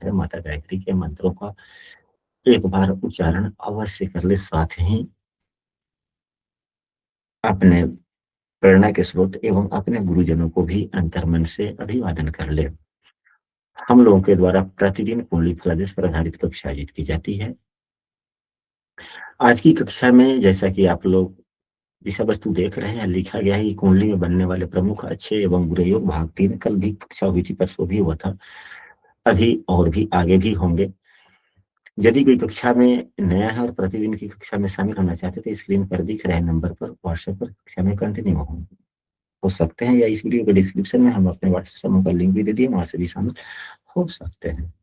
है, माता गायत्री के मंत्रों का एक बार उच्चारण अवश्य कर ले, साथ ही अपने प्रेरणा के स्रोत एवं अपने गुरुजनों को भी अंतर्मन से अभिवादन कर ले। हम लोगों के द्वारा प्रतिदिन कुंडली फलादेश पर आधारित कक्षा आयोजित की जाती है। आज की कक्षा में जैसा कि आप लोग विषय वस्तु देख रहे हैं, लिखा गया है कि कुंडली में बनने वाले प्रमुख अच्छे एवं बुरे योग भाग 3। कल भी कक्षा हुई थी, परसों भी हुआ था, अभी और भी आगे भी होंगे। यदि कोई कक्षा में नया है और प्रतिदिन की कक्षा में शामिल होना चाहते तो स्क्रीन पर दिख रहे नंबर पर व्हाट्सएप पर कक्षा में कंटिन्यू हो सकते हैं, या इस वीडियो के डिस्क्रिप्शन में हम अपने व्हाट्सएप समूह का लिंक भी दे दिए, वहां से भी शामिल हो सकते हैं।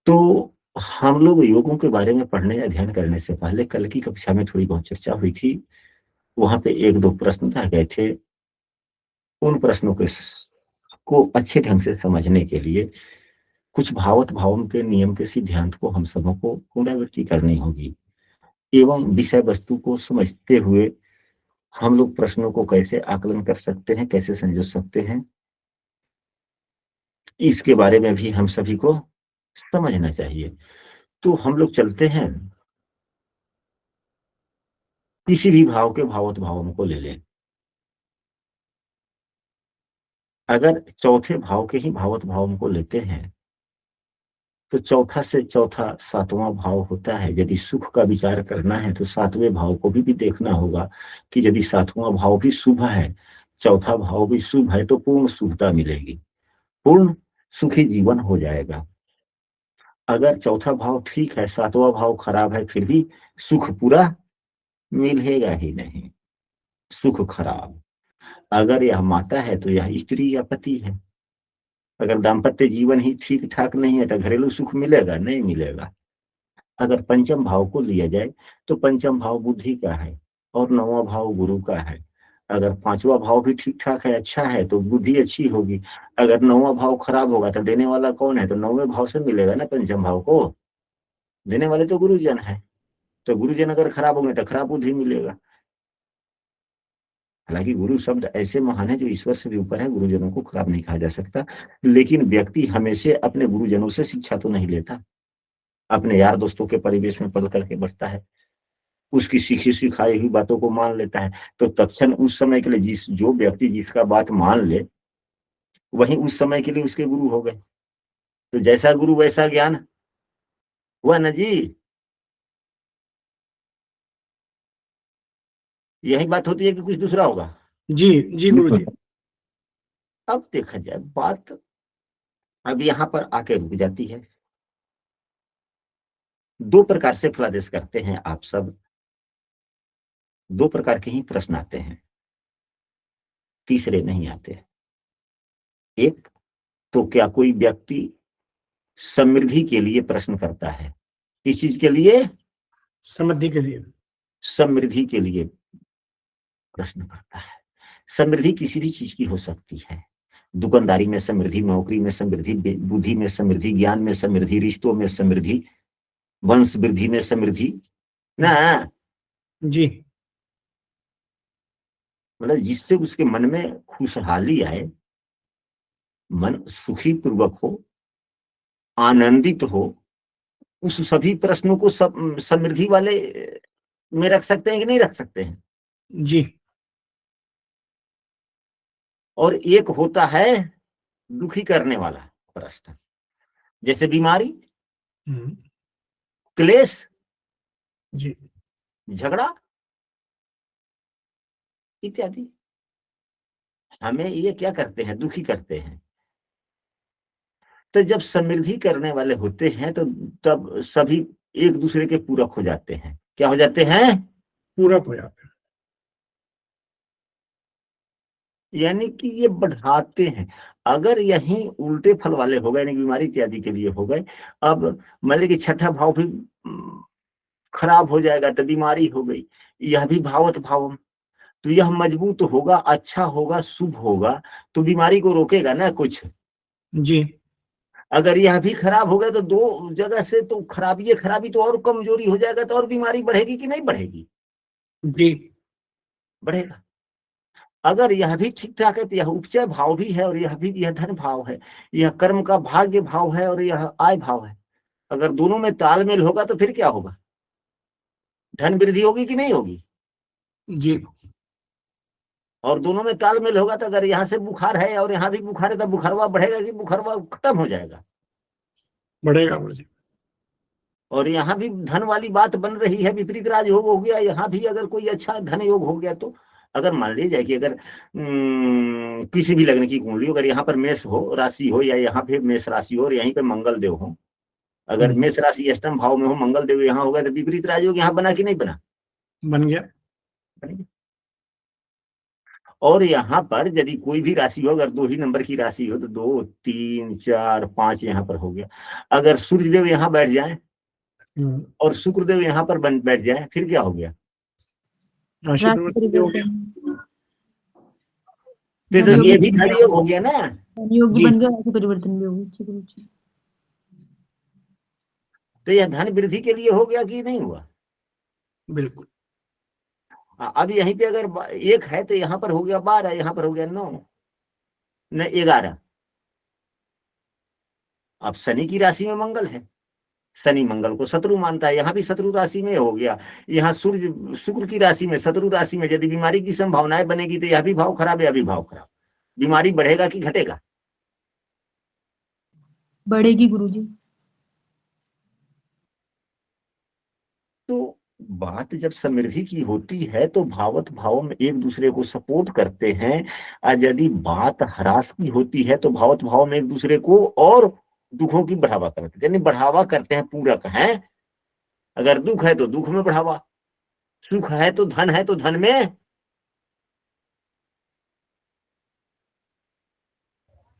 तो हम लोग योगों के बारे में पढ़ने या अध्ययन करने से पहले कल की कक्षा में थोड़ी बहुत चर्चा हुई थी। वहां पे एक दो प्रश्न रह गए थे। उन प्रश्नों को अच्छे ढंग से समझने के लिए कुछ भावों के नियम के सिद्धांत को हम सबों को पुनरावृत्ति करनी होगी, एवं विषय वस्तु को समझते हुए हम लोग प्रश्नों को कैसे आकलन कर सकते हैं, कैसे संजो सकते हैं, इसके बारे में भी हम सभी को समझना चाहिए। तो हम लोग चलते हैं, किसी भी भाव के भावों को ले लें। अगर चौथे भाव के ही भावों को लेते हैं तो चौथा से चौथा सातवां भाव होता है। यदि सुख का विचार करना है तो सातवें भाव को भी देखना होगा कि यदि सातवां भाव भी शुभ है, चौथा भाव भी शुभ है, तो पूर्ण शुभता मिलेगी, पूर्ण सुखी जीवन हो जाएगा। अगर चौथा भाव ठीक है, सातवां भाव खराब है, फिर भी सुख पूरा मिलेगा ही नहीं, सुख खराब। अगर यह माता है तो यह स्त्री या पति है। अगर दाम्पत्य जीवन ही ठीक ठाक नहीं है तो घरेलू सुख मिलेगा? नहीं मिलेगा। अगर पंचम भाव को लिया जाए तो पंचम भाव बुद्धि का है और नौवां भाव गुरु का है। अगर पांचवा भाव भी ठीक ठाक है, अच्छा है, तो बुद्धि अच्छी होगी। अगर नौवां भाव खराब होगा तो देने वाला कौन है? तो नौवें भाव से मिलेगा ना पंचम भाव को, देने वाले तो गुरुजन है। तो गुरुजन अगर खराब होंगे तो खराब बुद्धि मिलेगा। हालांकि गुरु शब्द ऐसे महान है जो ईश्वर से भी ऊपर है, गुरुजनों को खराब नहीं कहा जा सकता। लेकिन व्यक्ति हमेशा अपने गुरुजनों से शिक्षा तो नहीं लेता, अपने यार दोस्तों के परिवेश में पढ़ करके बढ़ता है, उसकी सीखी सिखाई हुई बातों को मान लेता है। तो तत्क्षण उस समय के लिए जो व्यक्ति जिसका बात मान ले, वही उस समय के लिए उसके गुरु हो गए। तो जैसा गुरु वैसा ज्ञान हुआ ना जी। यही बात होती है कि कुछ दूसरा होगा? जी जी गुरु जी। अब देखा जाए बात, अब यहां पर आके रुक जाती है। दो प्रकार से फलादेश करते हैं आप सब, दो प्रकार के ही प्रश्न आते हैं, तीसरे नहीं आते। एक तो क्या कोई व्यक्ति समृद्धि के लिए प्रश्न करता है? किस चीज के लिए? समृद्धि के लिए। समृद्धि के लिए प्रश्न करता है। समृद्धि किसी भी चीज की हो सकती है, दुकानदारी में समृद्धि, नौकरी में समृद्धि, बुद्धि में समृद्धि, ज्ञान में समृद्धि, रिश्तों में समृद्धि, वंश वृद्धि में समृद्धि ना। जी। मतलब जिससे उसके मन में खुशहाली आए, मन सुखी पूर्वक हो, आनंदित हो, उस सभी प्रश्नों को सब समृद्धि वाले में रख सकते हैं कि नहीं रख सकते हैं? जी। और एक होता है दुखी करने वाला प्रश्न, जैसे बीमारी, क्लेश, जी। झगड़ा इत्यादि। हमें ये क्या करते हैं? दुखी करते हैं। तो जब समृद्धि करने वाले होते हैं तो तब सभी एक दूसरे के पूरक हो जाते हैं। क्या हो जाते हैं? पूरक हो जाते हैं। यानी कि ये बढ़ाते हैं। अगर यही उल्टे फल वाले हो गए, यानी बीमारी इत्यादि के लिए हो गए, अब मान लीजिए छठा भाव भी खराब हो जाएगा तो बीमारी हो गई, यह भी भावत भाव, तो यह मजबूत होगा, अच्छा होगा, शुभ होगा, तो बीमारी को रोकेगा ना कुछ। जी। अगर यह भी खराब हो गया तो दो जगह से तो खराबी तो और कमजोरी हो जाएगा, तो और बीमारी बढ़ेगी कि नहीं बढ़ेगी? जी। बढ़ेगा। अगर यह भी ठीक ठाक है तो यह उपचय भाव भी है और यह धन भाव है, यह कर्म का भाग्य भाव है और यह आय भाव है। अगर दोनों में तालमेल होगा तो फिर क्या होगा, धन वृद्धि होगी कि नहीं होगी? जी और दोनों में तालमेल होगा तो अगर यहाँ से बुखार है और यहाँ भी बुखार है तो बुखारवा बढ़ेगा कि बुखारवा खत्म हो जाएगा? बढ़ेगा गुरुजी। और यहाँ भी धन वाली बात बन रही है, विपरीत राजयोग हो गया, यहाँ भी अगर कोई अच्छा धन योग हो गया तो अगर मान लीजिए जाए कि अगर किसी भी लग्न की कुंडली अगर यहाँ पर मेष हो राशि हो या यहाँ पे मेष राशि हो और यहीं पे मंगल देव हो, अगर मेष राशि अष्टम भाव में हो, मंगल देव यहाँ हो गया तो विपरीत राजयोग यहाँ बना कि नहीं बना? बन गया। और यहाँ पर यदि कोई भी राशि हो, अगर 2 ही नंबर की राशि हो तो 2 3 4 5 यहाँ पर हो गया। अगर सूर्यदेव यहाँ बैठ जाए और शुक्रदेव यहाँ पर बैठ जाए फिर क्या हो गया? राशि परिवर्तन हो गया। तो ये भी धन योग हो गया ना, योग भी बन गया, राशि परिवर्तन भी हो गया। तो यह धन वृद्धि के लिए हो गया कि नहीं हुआ? बिल्कुल। अब यहीं पे अगर 1 है तो यहाँ पर हो गया 12, यहाँ पर हो गया 9 न 11। अब शनि की राशि में मंगल है, शनि मंगल को शत्रु मानता है, यहाँ भी शत्रु राशि में हो गया। यहाँ सूर्य शुक्र की राशि में शत्रु राशि में यदि बीमारी की संभावनाएं बनेगी तो यह भी भाव खराब है, यह भी भाव खराब। बीमारी बढ़ेगा कि घटेगा? बढ़ेगी गुरुजी। तो बात जब समृद्धि की होती है तो भावत भाव में एक दूसरे को सपोर्ट करते हैं, और यदि बात ह्रास की होती है तो भावत भाव में एक दूसरे को और दुखों की बढ़ावा करते हैं, यानी बढ़ावा करते हैं, पूरक हैं। अगर दुख है तो दुख में बढ़ावा, सुख है तो धन में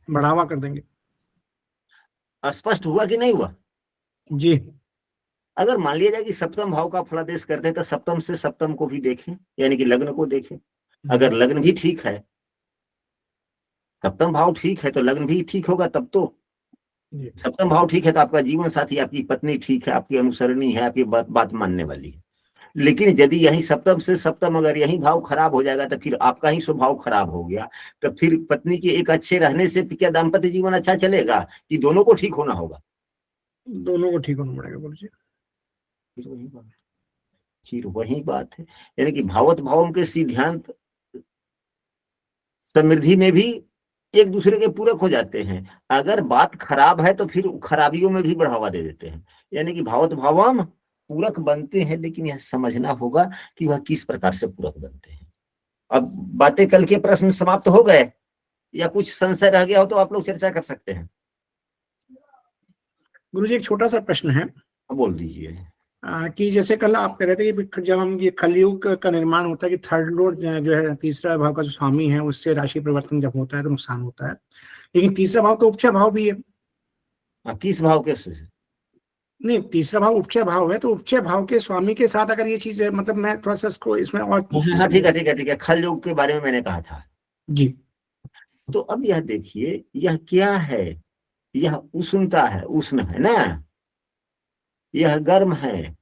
बढ़ावा कर देंगे। स्पष्ट हुआ कि नहीं हुआ? जी। अगर मान लिया जाए कि सप्तम भाव का फलादेश करते हैं तो सप्तम से सप्तम को भी देखें, यानी कि लग्न को देखें। अगर लग्न भी ठीक है, सप्तम भाव ठीक है तो लग्न भी ठीक होगा। तब तो सप्तम भाव ठीक है तो आपका जीवन साथी, आपकी पत्नी ठीक है, आपकी अनुसरणी है, आपकी बात मानने वाली है। लेकिन यदि यही सप्तम से सप्तम अगर यही भाव खराब हो जाएगा तो फिर आपका ही स्वभाव खराब हो गया, तो फिर पत्नी के एक अच्छे रहने से क्या दाम्पत्य जीवन अच्छा चलेगा? कि दोनों को ठीक होना होगा? दोनों को ठीक होना पड़ेगा गुरुजी। फिर वही बात है, यानी कि भावत भाव के सिद्धांत समृद्धि में भी एक दूसरे के पूरक हो जाते हैं। अगर बात खराब है तो फिर खराबियों में भी बढ़ावा दे देते हैं, यानी कि भावत भावम पूरक बनते हैं। लेकिन यह समझना होगा कि वह किस प्रकार से पूरक बनते हैं। अब बातें कल के प्रश्न समाप्त हो गए या कुछ संशय रह गया हो तो आप लोग चर्चा कर सकते हैं। गुरुजी एक छोटा सा प्रश्न है, बोल दीजिए। कि जैसे कल आप कह रहे थे कि जब हम ये कलयुग का निर्माण होता है कि थर्ड लॉर्ड जो है तीसरा भाव का जो स्वामी है उससे राशि परिवर्तन जब होता है तो नुकसान होता है, लेकिन तीसरा भाव तो उपचय भाव भी है। किस भाव के? नहीं, तीसरा भाव उपचय भाव है, तो उपचय भाव के स्वामी के साथ अगर ये चीज, मतलब मैं थोड़ा सा इसको इसमें और हाँ ठीक है खल योग के बारे में मैंने कहा था जी। तो अब यह देखिए, यह क्या है? यह उष्णता है, उष्ण है ना, यह गर्म है,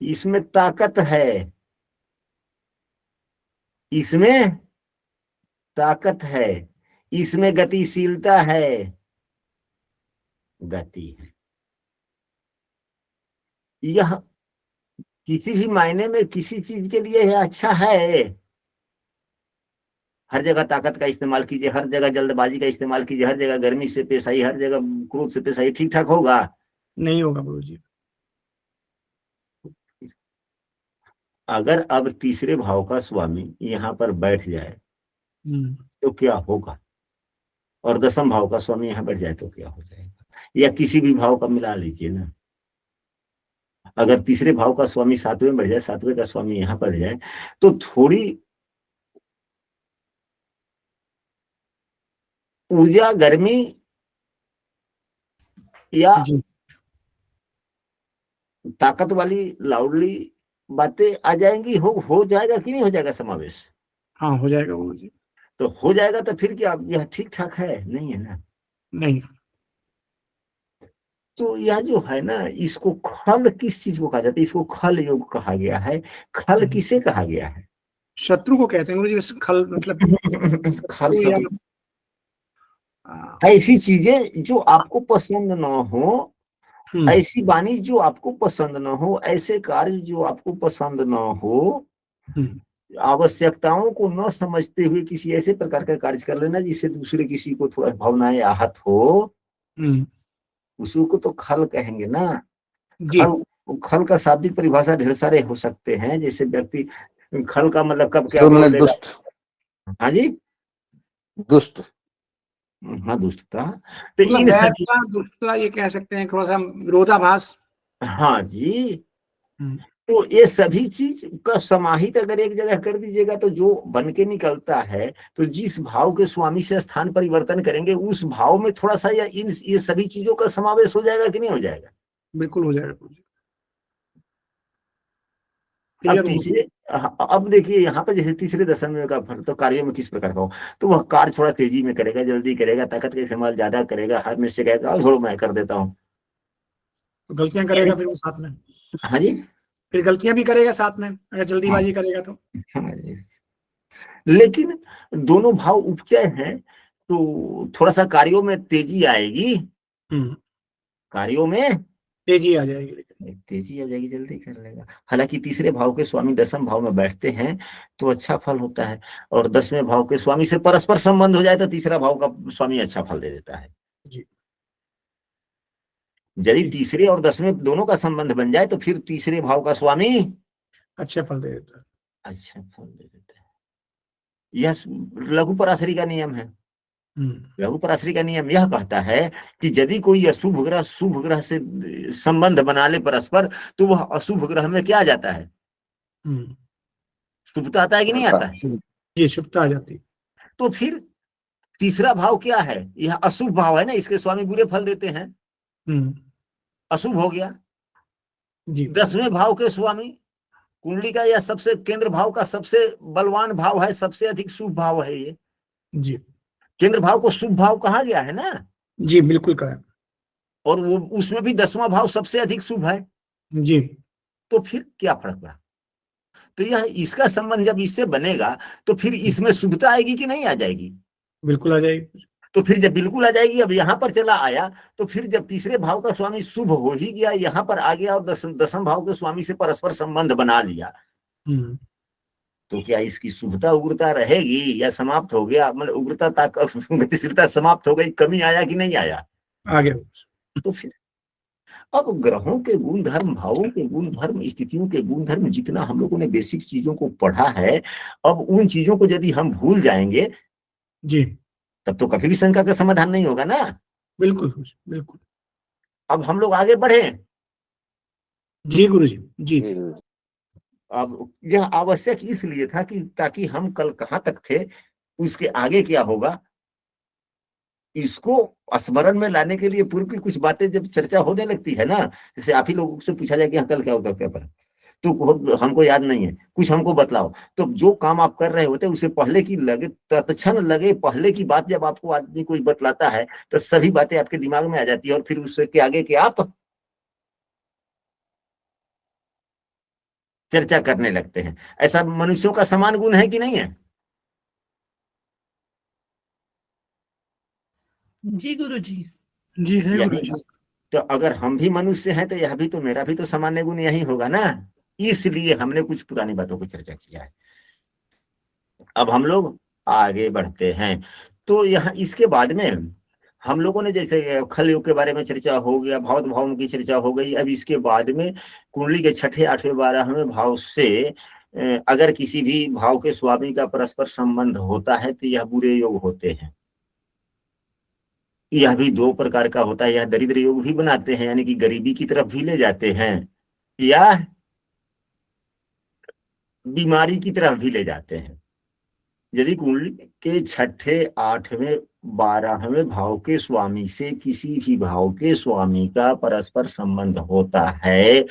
इसमें ताकत है, इसमें ताकत है, इसमें गतिशीलता है, गति है। यह किसी भी मायने में किसी चीज के लिए यह अच्छा है। हर जगह ताकत का इस्तेमाल कीजिए, हर जगह जल्दबाजी का इस्तेमाल कीजिए, हर जगह गर्मी से पेश आई, हर जगह क्रोध से पेश आई, ठीक ठाक होगा? नहीं होगा गुरुजी। अगर अब तीसरे भाव का स्वामी यहाँ पर बैठ जाए तो क्या होगा, और दसम भाव का स्वामी यहाँ बैठ जाए तो क्या हो जाएगा? या किसी भी भाव का मिला लीजिए ना, अगर तीसरे भाव का स्वामी सातवें बैठ जाए, सातवें का स्वामी यहाँ बैठ जाए तो थोड़ी ऊर्जा, गर्मी या ताकत वाली लाउडली बातें आ जाएंगी। हो जाएगा कि नहीं हो जाएगा समावेश? हाँ हो जाएगा गुरुजी। तो हो जाएगा तो फिर क्या यह ठीक ठाक है? नहीं है ना। नहीं। तो यह जो है ना, इसको खल किस चीज को कहा जाता है? इसको खल योग कहा गया है। खल किसे कहा गया है? शत्रु को कहते हैं गुरु जी, खल मतलब खल या शत्रु, ऐसी चीजें जो आपको पसंद ना हो, ऐसी वाणी जो आपको पसंद ना हो, ऐसे कार्य जो आपको पसंद ना हो, आवश्यकताओं को न समझते हुए किसी ऐसे प्रकार का कार्य कर लेना जिससे दूसरे किसी को थोड़ा भावनाएं आहत हो, उसी को तो खल कहेंगे ना। जी खल, खल का शाब्दिक परिभाषा ढेर सारे हो सकते हैं। जैसे व्यक्ति खल का मतलब कब क्या सुन ले, बोल देगा। दुष्ट, हाँ जी, दुष्ट, हाँ दुष्टता, तो मतलब इन सभी, वैरता, दुष्टता, ये कह सकते हैं थोड़ा सा विरोधाभास। हाँ जी, तो ये सभी चीज का समाहित अगर एक जगह कर दीजिएगा तो जो बन के निकलता है, तो जिस भाव के स्वामी से स्थान परिवर्तन करेंगे उस भाव में थोड़ा सा या इन ये सभी चीजों का समावेश हो जाएगा कि नहीं हो जाएगा। बिल्कुल हो जाएगा। अब तीसरे, अब देखिए यहाँ पर जैसे तीसरे दशम में का फल तो कार्य में किस प्रकार का हो, तो वह कार्य थोड़ा तेजी में करेगा, जल्दी करेगा, ताकत का इस्तेमाल ज्यादा करेगा, हर में से कहेगा छोड़ो मैं कर देता हूँ, तो गलतियां करेगा फिर वो साथ में, हाँ जी, फिर गलतियां भी करेगा साथ में अगर जल्दीबाजी करेगा तो। हाँ जी। लेकिन दोनों भाव उपचय हैं तो थोड़ा सा कार्यों में तेजी आएगी, कार्यों में तेजी आ जाएगी, तेजी आ जाएगी, जल्दी कर लेगा। हालांकि तीसरे भाव के स्वामी दसम भाव में बैठते हैं तो अच्छा फल होता है, और 10वें भाव के स्वामी से परस्पर संबंध हो जाए तो तीसरा भाव का स्वामी अच्छा फल दे देता है जी। यदि तीसरे और 10वें दोनों का संबंध बन जाए तो फिर तीसरे भाव का स्वामी अच्छे फल दे देता है। अच्छा फल दे देता है। यह लघु पराशरी का नियम है। लघु पराशरी का नियम यह कहता है कि यदि कोई अशुभ ग्रह शुभ ग्रह से संबंध बना ले परस्पर, तो वह अशुभ ग्रह में क्या आ जाता है, शुभता आता है कि नहीं आता है। जी, शुभता आ जाती। तो फिर तीसरा भाव क्या है, यह अशुभ भाव है ना, इसके स्वामी बुरे फल देते हैं, अशुभ हो गया। जी। 10वें भाव के स्वामी कुंडली का यह सबसे केंद्र भाव का सबसे बलवान भाव है, सबसे अधिक शुभ भाव है ये। जी, केंद्र भाव को शुभ भाव कहा गया है ना। जी बिल्कुल कहा। और वो उसमें भी 10वां भाव सबसे अधिक शुभ है। जी, तो फिर क्या फर्क पड़ा, तो यह इसका संबंध जब इससे बनेगा तो फिर इसमें शुभता आएगी कि नहीं आ जाएगी। बिल्कुल आ जाएगी। तो फिर जब बिल्कुल आ जाएगी, अब यहाँ पर चला आया तो फिर जब तीसरे भाव का स्वामी शुभ हो ही गया, यहाँ पर आ गया और दसम भाव के स्वामी से परस्पर संबंध बना लिया, तो क्या इसकी शुभता उग्रता रहेगी या समाप्त हो गया, मतलब उग्रता गतिशीलता समाप्त हो गई, कमी आया कि नहीं आया, आ गया। तो फिर अब ग्रहों के गुण धर्म, भावों के गुण धर्म, स्थितियों के गुण धर्म, जितना हम लोगों ने बेसिक चीजों को पढ़ा है, अब उन चीजों को यदि हम भूल जाएंगे जी, तब तो कभी भी शंका का समाधान नहीं होगा ना। बिल्कुल बिल्कुल। अब हम लोग आगे बढ़े। जी गुरुजी, जी। अब यह आवश्यक इसलिए था कि ताकि हम कल कहाँ तक थे, उसके आगे क्या होगा, इसको स्मरण में लाने के लिए पूर्व की कुछ बातें जब चर्चा होने लगती है ना, जैसे आप ही लोगों से पूछा जाए कि हाँ कल क्या होगा क्या पर, तो हमको याद नहीं है, कुछ हमको बतलाओ, तो जो काम आप कर रहे होते उसे पहले की लगे, तत्क्षण लगे पहले की बात जब आपको आदमी कोई बतलाता है तो सभी बातें आपके दिमाग में आ जाती है, और फिर उससे के आगे के आप चर्चा करने लगते हैं। ऐसा मनुष्यों का समान गुण है कि नहीं है। जी गुरुजी। जी है यही, गुरुजी। तो अगर हम भी मनुष्य हैं तो यह भी तो मेरा भी तो सामान्य गुण यही होगा ना, इसलिए हमने कुछ पुरानी बातों को चर्चा किया है। अब हम लोग आगे बढ़ते हैं, तो यहाँ इसके बाद में हम लोगों ने जैसे खल योग के बारे में चर्चा हो गया, भाव भाव की चर्चा हो गई। अब इसके बाद में कुंडली के 6ठे 8वें 12वें भाव से अगर किसी भी भाव के स्वामी का परस्पर संबंध होता है तो यह बुरे योग होते हैं। यह भी दो प्रकार का होता है, यह दरिद्र योग भी बनाते हैं, यानी कि गरीबी की तरफ भी ले जाते हैं, या बीमारी की तरफ भी ले जाते हैं। यदि कुंडली के 6ठे 8वें 12वें भाव के स्वामी से किसी भी भाव के स्वामी का परस्पर संबंध होता है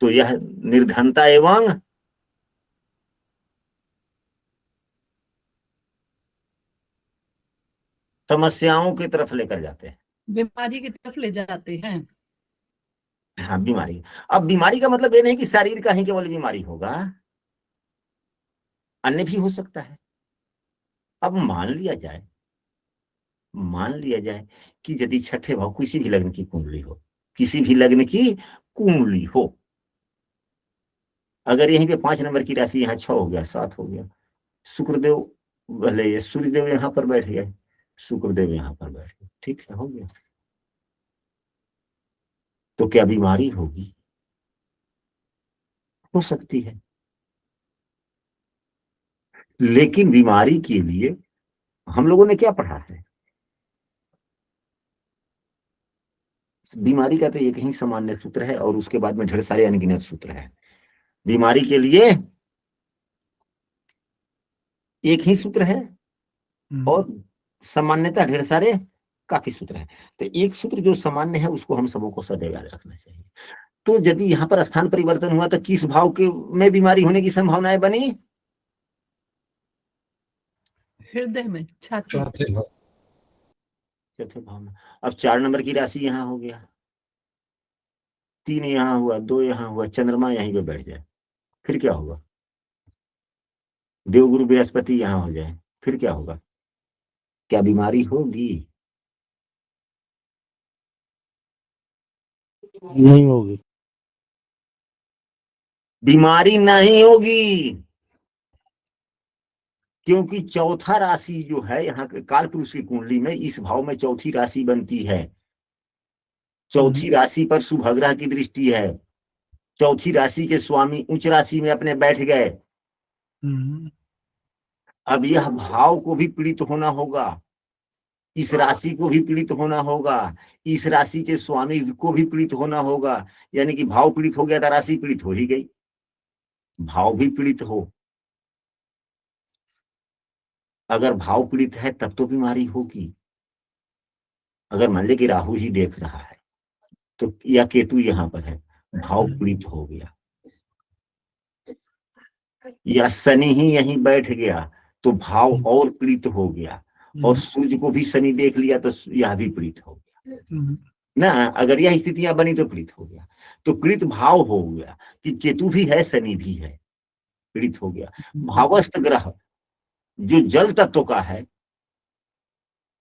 तो यह निर्धनता एवं समस्याओं की तरफ लेकर जाते हैं, बीमारी की तरफ ले जाते हैं। हाँ बीमारी। अब बीमारी का मतलब ये नहीं कि शरीर का ही केवल बीमारी होगा, अन्य भी हो सकता है। अब मान लिया जाए कि यदि छठे भाव किसी भी लग्न की कुंडली हो, किसी भी लग्न की कुंडली हो, अगर यहीं पे 5 नंबर की राशि यहाँ 6 हो गया, 7 हो गया, शुक्रदेव भले ये सूर्यदेव यहाँ पर बैठ गए, शुक्रदेव यहाँ पर बैठ गए, ठीक है, हो गया। तो क्या बीमारी होगी? हो सकती है, लेकिन बीमारी के लिए हम लोगों ने क्या पढ़ा है? बीमारी का तो एक ही सामान्य सूत्र है और उसके बाद में ढेर सारे अनगिनत सूत्र है। बीमारी के लिए एक ही सूत्र है और सामान्यता ढेर सारे काफी सूत्र है। तो एक सूत्र जो सामान्य है उसको हम सबों को सदैव याद रखना चाहिए। तो यदि यहाँ पर स्थान परिवर्तन हुआ तो किस भाव के में बीमारी होने की संभावनाएं बनी? हृदय में, छाती। चौथे भाव। चौथे भाव में। अब 4 नंबर की राशि यहाँ हो गया, 3 यहाँ हुआ, 2 यहाँ हुआ, चंद्रमा यहीं पे बैठ जाए, फिर क्या होगा? देवगुरु बृहस्पति यहाँ हो जाए, फिर क्या होगा? क्या बीमारी होगी? नहीं होगी। बीमारी नहीं होगी, क्योंकि चौथा राशि जो है यहाँ के काल पुरुष की कुंडली में, इस भाव में चौथी राशि बनती है। चौथी राशि पर शुभग्रह की दृष्टि है। चौथी राशि के स्वामी उच्च राशि में अपने बैठ गए। अब यह भाव को भी पीड़ित होना होगा, इस राशि को भी पीड़ित होना होगा, इस राशि के स्वामी को भी पीड़ित होना होगा। यानी कि भाव पीड़ित हो गया तो राशि पीड़ित हो ही गई। भाव भी पीड़ित हो, अगर भाव पीड़ित है तब तो बीमारी होगी। अगर मान ले कि राहु ही देख रहा है तो, या केतु यहाँ पर है, भाव पीड़ित हो गया, या शनि ही यहीं बैठ गया तो भाव और पीड़ित हो गया, और सूर्य को भी शनि देख लिया तो यह भी पीड़ित हो गया ना। अगर यह स्थितियां बनी तो पीड़ित हो गया। तो पीड़ित भाव हो गया कि केतु भी है, शनि भी है, पीड़ित हो गया। भावस्थ ग्रह जो जल तत्व का है,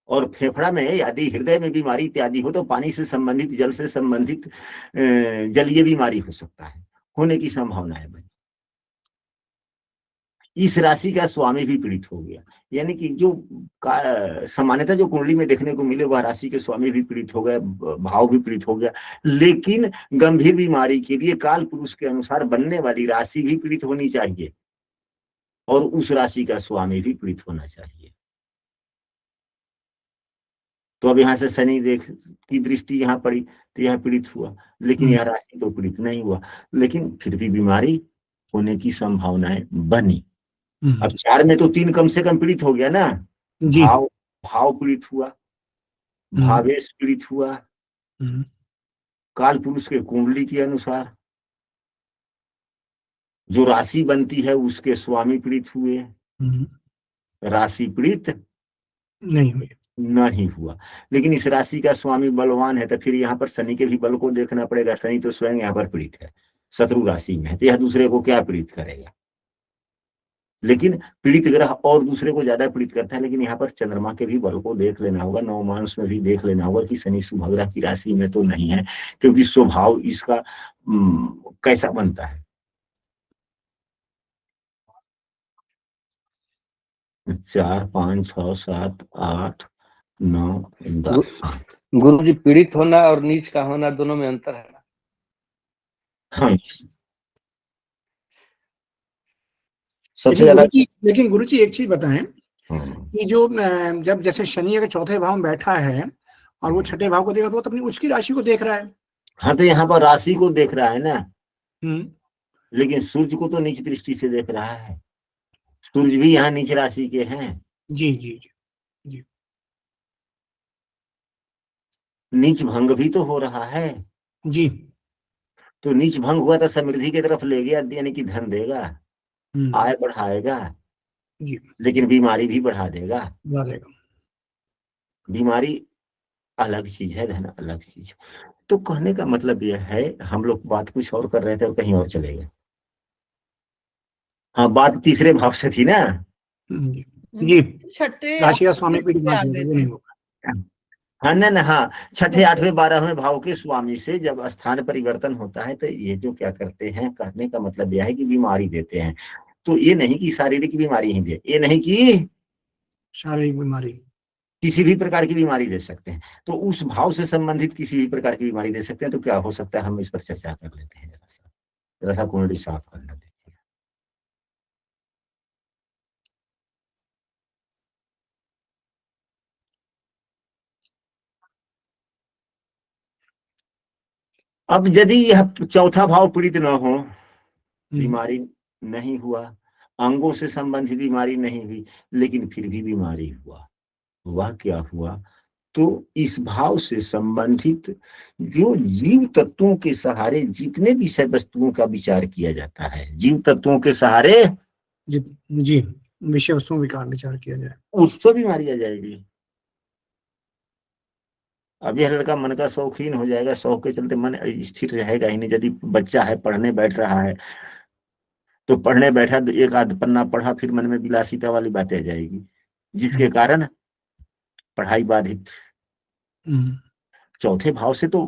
और फेफड़ा में यदि हृदय में बीमारी इत्यादि हो तो पानी से संबंधित, जल से संबंधित जलीय बीमारी हो सकता है, होने की संभावनाएं बनी। इस राशि का स्वामी भी पीड़ित हो गया, यानी कि जो सामान्यतः जो कुंडली में देखने को मिले वह राशि के स्वामी भी पीड़ित हो गए, भाव भी पीड़ित हो गया। लेकिन गंभीर बीमारी के लिए काल पुरुष के अनुसार बनने वाली राशि भी पीड़ित होनी चाहिए और उस राशि का स्वामी भी पीड़ित होना चाहिए। तो अब यहाँ से शनि देख की दृष्टि यहाँ पड़ी तो यह पीड़ित हुआ, लेकिन यह राशि तो पीड़ित नहीं हुआ, लेकिन फिर भी बीमारी होने की संभावनाएं बनी। अब 4 में तो 3 कम से कम पीड़ित हो गया ना। भाव पीड़ित हुआ, भावेश पीड़ित हुआ, काल पुरुष के कुंडली के अनुसार जो राशि बनती है उसके स्वामी पीड़ित हुए, राशि पीड़ित नहीं हुआ। लेकिन इस राशि का स्वामी बलवान है तो फिर यहाँ पर शनि के भी बल को देखना पड़ेगा। शनि तो स्वयं यहाँ पर पीड़ित है, शत्रु राशि में है, तो यह दूसरे को क्या पीड़ित करेगा? लेकिन पीड़ित ग्रह और दूसरे को ज्यादा पीड़ित करता है। लेकिन यहाँ पर चंद्रमा के भी बल को देख लेना होगा, नवमांश में भी देख लेना होगा कि शनि शुभग्रह की राशि में तो नहीं है, क्योंकि स्वभाव इसका कैसा बनता है। 4, 5, 6, 7, 8, 9, 10। गुरु जी, पीड़ित होना और नीच का होना दोनों में अंतर है ना? हाँ, सबसे ज्यादा। लेकिन गुरुजी एक चीज बताएं कि जो जब जैसे शनि अगर चौथे भाव में बैठा है और वो छठे भाव को देख रहा है तो अपनी उसकी राशि को देख रहा है। हाँ, तो यहाँ पर राशि को देख रहा है ना, लेकिन सूर्य को तो नीच दृष्टि से देख रहा है। सूर्य भी यहाँ नीच राशि के हैं। जी जी जी जी। नीच भंग भी तो हो रहा है जी। तो नीच भंग हुआ तो समृद्धि की तरफ ले गया, यानी कि धन देगा, आय बढ़ाएगा, लेकिन बीमारी भी बढ़ा देगा। बीमारी अलग चीज है, धन अलग चीज। तो कहने का मतलब यह है, हम लोग बात कुछ और कर रहे थे और कहीं और चले गए। हाँ, बात तीसरे भाव से थी ना। जी जी, छठे राशि का स्वामी पीड़ित से मान आगे से वो थे। नहीं होगा। हाँ ना ना, हाँ, छठे 8वें 12वें भाव के स्वामी से जब स्थान परिवर्तन होता है तो ये जो क्या करते हैं, कहने का मतलब यह है कि बीमारी देते हैं। तो ये नहीं कि शारीरिक बीमारी ही दे, ये नहीं कि शारीरिक बीमारी, किसी भी प्रकार की बीमारी दे सकते हैं। तो उस भाव से संबंधित किसी भी प्रकार की बीमारी दे सकते हैं। तो क्या हो सकता है, हम इस पर चर्चा कर लेते हैं। जरा सा कुंडली साफ करना देखिए। अब यदि यह चौथा भाव पीड़ित न हो, बीमारी नहीं हुआ, अंगों से संबंधित बीमारी नहीं हुई, लेकिन फिर भी बीमारी हुआ, वह क्या हुआ, तो इस भाव से संबंधित जो जीव तत्वों के सहारे जितने विषय वस्तुओं का विचार किया जाता है, जीव तत्वों के सहारे जी विषय वस्तुओं विकार विचार किया जाए, उस पर बीमारी आ जाएगी। अब यह लड़का मन का शौकीन हो जाएगा, शौक के चलते मन स्थिर रहेगा ही नहीं। यदि बच्चा है, पढ़ने बैठ रहा है, तो पढ़ने बैठा तो एक आध पन्ना पढ़ा, फिर मन में विलासिता वाली बातें आ जाएगी, जिसके कारण पढ़ाई बाधित। चौथे भाव से तो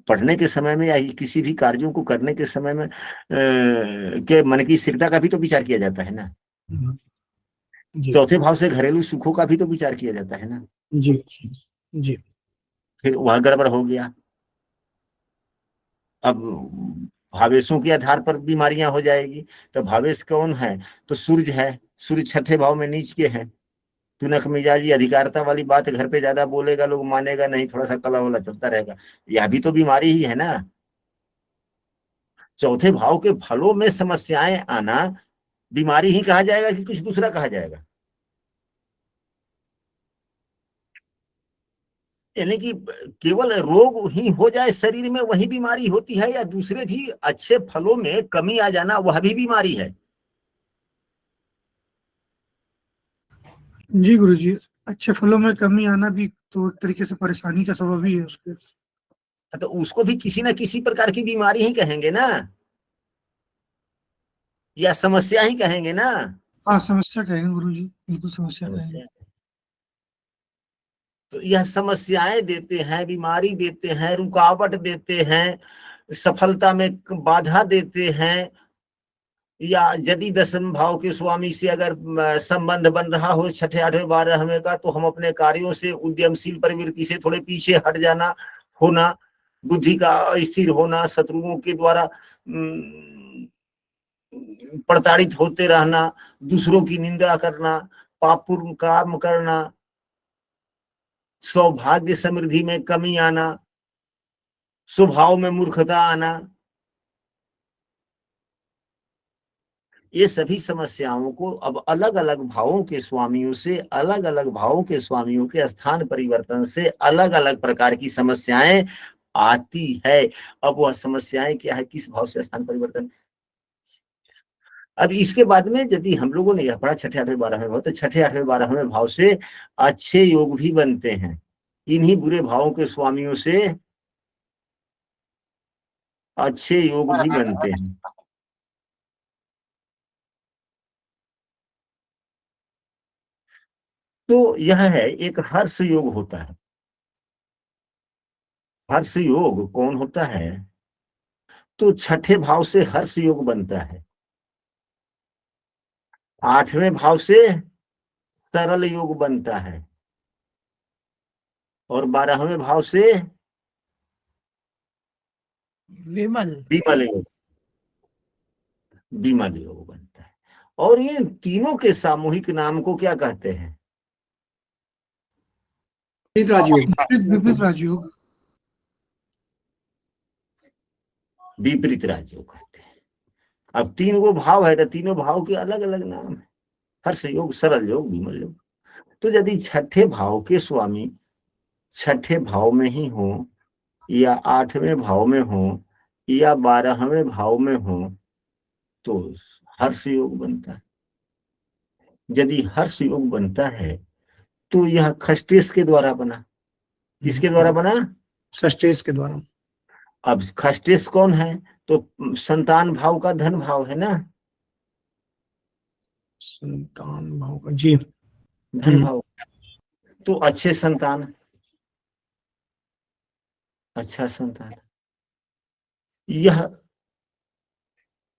पढ़ने के समय में या किसी भी कार्यों को करने के समय में के मन की स्थिरता का भी तो विचार किया जाता है ना। चौथे भाव से घरेलू सुखों का भी तो विचार किया जाता है ना। जी जी, फिर वह गड़बड़ हो गया। अब भावेशों के आधार पर बीमारियां हो जाएगी। तो भावेश कौन है, तो सूर्य है। सूर्य छठे भाव में नीच के है। तुनक मिजाजी अधिकारता वाली बात घर पे ज्यादा बोलेगा, लोग मानेगा नहीं, थोड़ा सा कला वाला चलता रहेगा, यह भी तो बीमारी ही है ना। चौथे भाव के फलों में समस्याएं आना बीमारी ही कहा जाएगा कि कुछ दूसरा कहा जाएगा? यानी कि केवल रोग ही हो जाए शरीर में वही बीमारी होती है, या दूसरे भी अच्छे फलों में कमी आ जाना वह भी बीमारी है? जी गुरुजी, अच्छे फलों में कमी आना भी तो एक तरीके से परेशानी का सबब ही है उसके। तो उसको भी किसी न किसी प्रकार की बीमारी ही कहेंगे ना, या समस्या ही कहेंगे ना। हाँ, समस्या कहेंगे गुरुजी, बिल्कुल समस्या कहेंगे। समस्या। तो यह समस्याएं देते हैं, बीमारी देते हैं, रुकावट देते हैं, सफलता में बाधा देते हैं। या यदि दसम भाव के स्वामी से अगर संबंध बन रहा हो छठे 8वें 12वें का, तो हम अपने कार्यों से उद्यमशील प्रवृत्ति से थोड़े पीछे हट जाना, होना, बुद्धि का अस्थिर होना, शत्रुओं के द्वारा प्रताड़ित होते रहना, दूसरों की निंदा करना, पापपूर्ण काम करना, सौभाग्य समृद्धि में कमी आना, स्वभाव में मूर्खता आना, ये सभी समस्याओं को अब अलग अलग भावों के स्वामियों से, अलग अलग भावों के स्वामियों के स्थान परिवर्तन से अलग अलग प्रकार की समस्याएं आती है। अब वह समस्याएं क्या है, किस भाव से स्थान परिवर्तन। अब इसके बाद में यदि हम लोगों ने यह पढ़ा छठे 8वें 12वें भाव, तो छठे 8वें 12वें भाव से अच्छे योग भी बनते हैं। इन्हीं बुरे भावों के स्वामियों से अच्छे योग भी बनते हैं। तो यह है, एक हर्ष योग होता है। हर्ष योग कौन होता है, तो छठे भाव से हर्ष योग बनता है, 8वें भाव से सरल योग बनता है, और 12वें भाव से विमल विमल योग, विमल योग बनता है। और ये तीनों के सामूहिक नाम को क्या कहते हैं? विपरीत राजयोग, विपरीत राजयोग, विपरीत राजयोग कहते हैं। अब 3 गो भाव है, तो तीनों भाव के अलग अलग नाम है, हर्ष योग, सरल योग, विमल योग। तो यदि छठे भाव के स्वामी छठे भाव में ही हो, या 8वें भाव में हो, या 12वें भाव में हो, तो हर्ष योग बनता है। यदि हर्ष योग बनता है तो यह खष्टेश के द्वारा बना। किसके द्वारा बना? षष्टेश के द्वारा। अब खष्टेश कौन है, तो संतान भाव का धन भाव है ना। संतान भाव का जी। धन भाव, तो अच्छे संतान, अच्छा संतान, यह